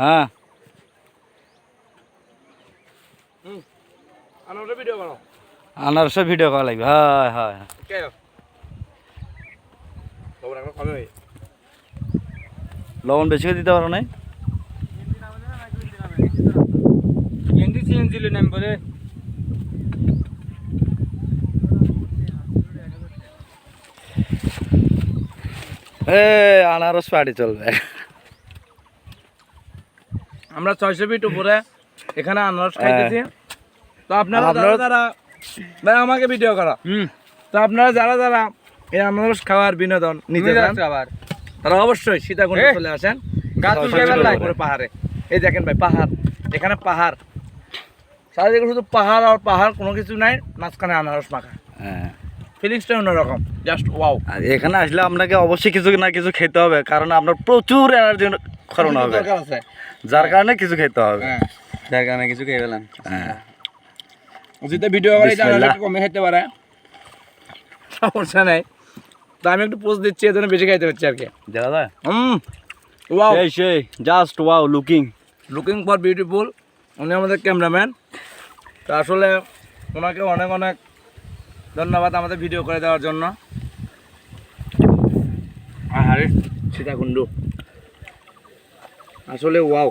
হ্যাঁ আনারসের ভিডিও করা লাগবে। হয় হয় লবণ বেশি করে দিতে পারো না? আনারস পার্টি চলবে। আমরা 600 ফিট উপরে এখানে আনারস খাইতেছি। তো আপনারা যারা ভাই আমাকে ভিডিও করা, তো আপনারা যারা এই আনারস খাওয়ার বিনোদন নিতে চান তারা অবশ্যই সীতাকুণ্ড চলে আসেন পাহাড়ে। এই দেখেন ভাই পাহাড়, এখানে পাহাড়, চারিদিকে শুধু পাহাড় আর পাহাড়, কোনো কিছু নাই, মাঝখানে আনারস মাখা। হ্যাঁ ফিলিংসটা অন্যরকম, জাস্ট ওয়াও। আর এখানে আসলে আপনাকে অবশ্যই কিছু না কিছু খেতে হবে, কারণ আপনার প্রচুর এনার্জি খরচ হবে, যার কারণে কিছু খেতে হবে। যার কারণে কিছু খেয়ে ফেলাম। হ্যাঁ যেটা ভিডিও করে কমে খেতে পারে, সমস্যা নাই। তো আমি একটু পোস্ট দিচ্ছি, এজন্য বেশি খাইতে হচ্ছে আর কি। দেখা যায় ওয়াও, সেই just wow, looking for beautiful. উনি আমাদের ক্যামেরাম্যান। তো আসলে ওনাকে অনেক অনেক ধন্যবাদ আমাদের ভিডিও করে দেওয়ার জন্য। আরে সীতাকুণ্ড আসলে ওয়াও।